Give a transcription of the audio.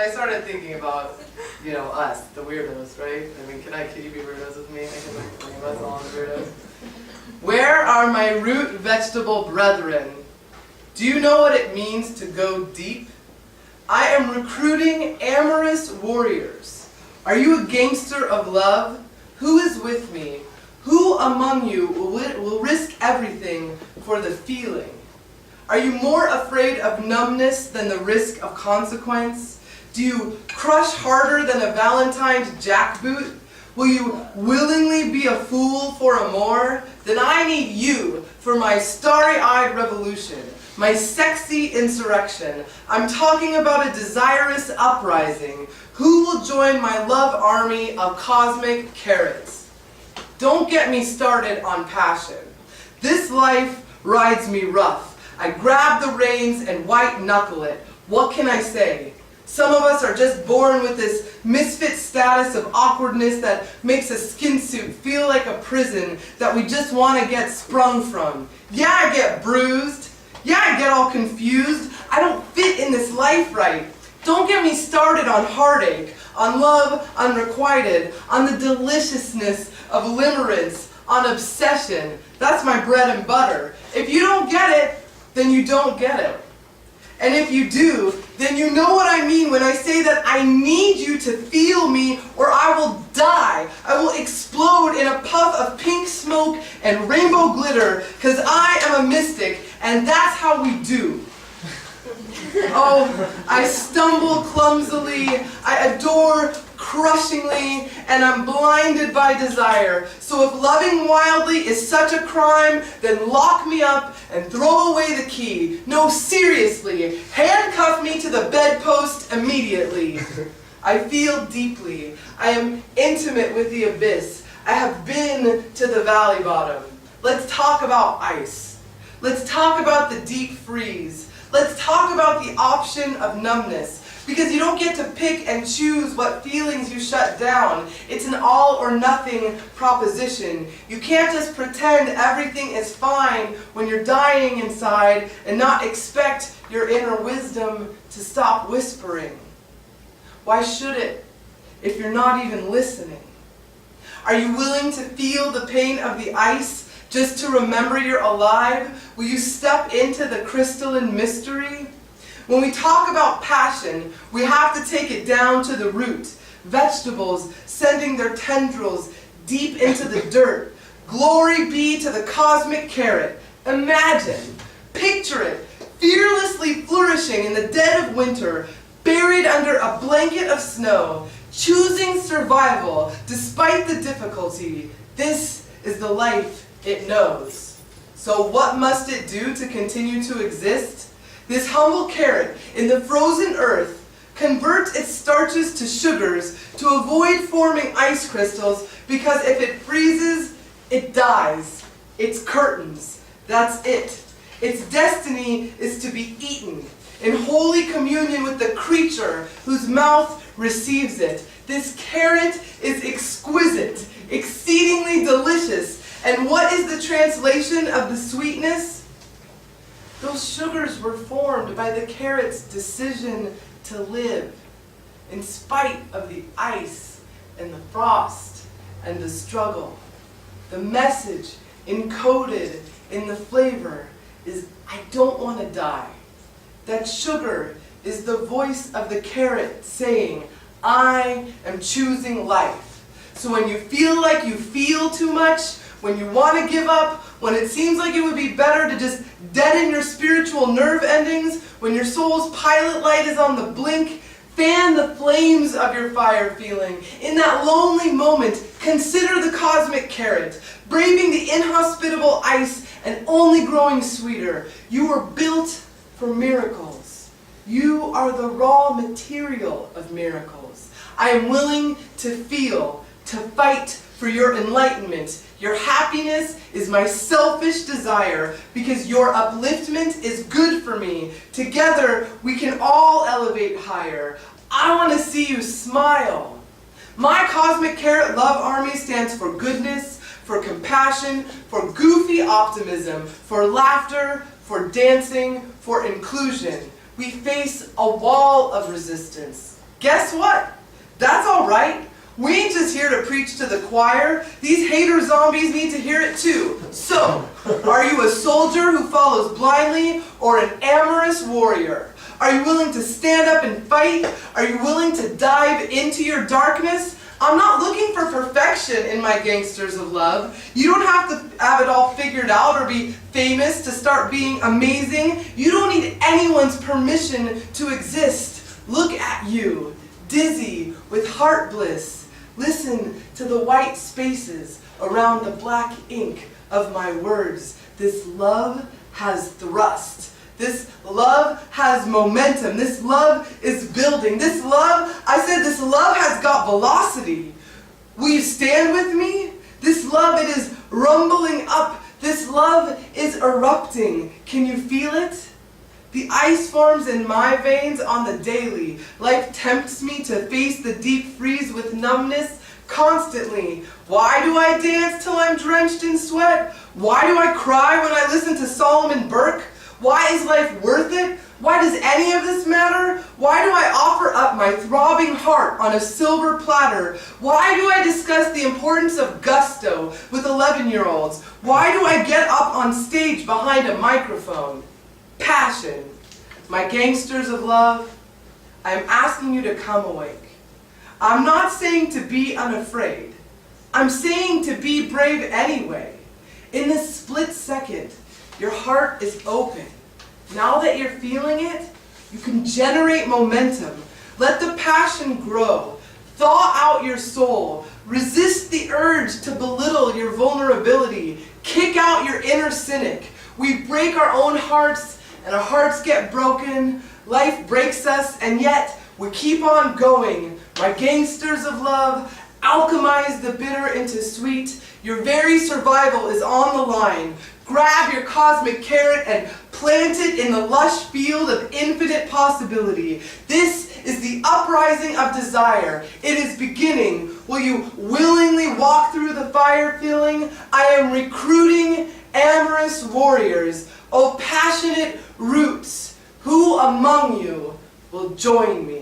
I started thinking about, us, the weirdos, right? I mean, can you be weirdos with me? I can bring us all the weirdos. Where are my root vegetable brethren? Do you know what it means to go deep? I am recruiting amorous warriors. Are you a gangster of love? Who is with me? Who among you will risk everything for the feeling? Are you more afraid of numbness than the risk of consequence? Do you crush harder than a Valentine's jackboot? Will you willingly be a fool for a more? Then I need you for my starry-eyed revolution, my sexy insurrection. I'm talking about a desirous uprising. Who will join my love army of cosmic carrots? Don't get me started on passion. This life rides me rough. I grab the reins and white-knuckle it. What can I say? Some of us are just born with this misfit status of awkwardness that makes a skin suit feel like a prison that we just want to get sprung from. Yeah, I get bruised. Yeah, I get all confused. I don't fit in this life right. Don't get me started on heartache, on love unrequited, on the deliciousness of limerence, on obsession. That's my bread and butter. If you don't get it, then you don't get it. And if you do, then you know what I mean when I say that I need you to feel me or I will die. I will explode in a puff of pink smoke and rainbow glitter because I am a mystic and that's how we do. Oh, I stumble clumsily, I adore crushingly, and I'm blinded by desire. So if loving wildly is such a crime, then lock me up and throw away the key. No, seriously, handcuff me to the bedpost immediately. I feel deeply. I am intimate with the abyss. I have been to the valley bottom. Let's talk about ice. Let's talk about the deep freeze. Let's talk about the option of numbness, because you don't get to pick and choose what feelings you shut down. It's an all or nothing proposition. You can't just pretend everything is fine when you're dying inside and not expect your inner wisdom to stop whispering. Why should it, if you're not even listening? Are you willing to feel the pain of the ice just to remember you're alive? Will you step into the crystalline mystery? When we talk about passion, we have to take it down to the root. Vegetables sending their tendrils deep into the dirt. Glory be to the cosmic carrot. Imagine, picture it, fearlessly flourishing in the dead of winter, buried under a blanket of snow, choosing survival despite the difficulty. This is the life it knows. So what must it do to continue to exist? This humble carrot in the frozen earth converts its starches to sugars to avoid forming ice crystals, because if it freezes, it dies. It's curtains. That's it. Its destiny is to be eaten in holy communion with the creature whose mouth receives it. This carrot is exquisite, exceedingly delicious. And what is the translation of the sweetness? Those sugars were formed by the carrot's decision to live, in spite of the ice and the frost and the struggle. The message encoded in the flavor is, I don't want to die. That sugar is the voice of the carrot saying, I am choosing life. So when you feel like you feel too much, when you want to give up, when it seems like it would be better to just deaden your spiritual nerve endings, when your soul's pilot light is on the blink, fan the flames of your fire feeling. In that lonely moment, consider the cosmic carrot, braving the inhospitable ice and only growing sweeter. You were built for miracles. You are the raw material of miracles. I am willing to feel, to fight for your enlightenment. Your happiness is my selfish desire, because your upliftment is good for me. Together, we can all elevate higher. I want to see you smile. My Cosmic Carrot Love Army stands for goodness, for compassion, for goofy optimism, for laughter, for dancing, for inclusion. We face a wall of resistance. Guess what? That's all right. We ain't just here to preach to the choir. These hater zombies need to hear it too. So, are you a soldier who follows blindly or an amorous warrior? Are you willing to stand up and fight? Are you willing to dive into your darkness? I'm not looking for perfection in my gangsters of love. You don't have to have it all figured out or be famous to start being amazing. You don't need anyone's permission to exist. Look at you, dizzy with heart bliss. Listen to the white spaces around the black ink of my words. This love has thrust. This love has momentum. This love is building. This love has got velocity. Will you stand with me? This love, it is rumbling up. This love is erupting. Can you feel it? The ice forms in my veins on the daily. Life tempts me to face the deep freeze with numbness constantly. Why do I dance till I'm drenched in sweat? Why do I cry when I listen to Solomon Burke? Why is life worth it? Why does any of this matter? Why do I offer up my throbbing heart on a silver platter? Why do I discuss the importance of gusto with 11-year-olds? Why do I get up on stage behind a microphone? Passion. My gangsters of love, I am asking you to come awake. I'm not saying to be unafraid. I'm saying to be brave anyway. In this split second, your heart is open. Now that you're feeling it, you can generate momentum. Let the passion grow. Thaw out your soul. Resist the urge to belittle your vulnerability. Kick out your inner cynic. We break our own hearts, and our hearts get broken. Life breaks us, and yet we keep on going. My gangsters of love, alchemize the bitter into sweet. Your very survival is on the line. Grab your cosmic carrot and plant it in the lush field of infinite possibility. This is the uprising of desire. It is beginning. Will you willingly walk through the fire feeling? I am recruiting amorous warriors. Oh, passionate roots, who among you will join me?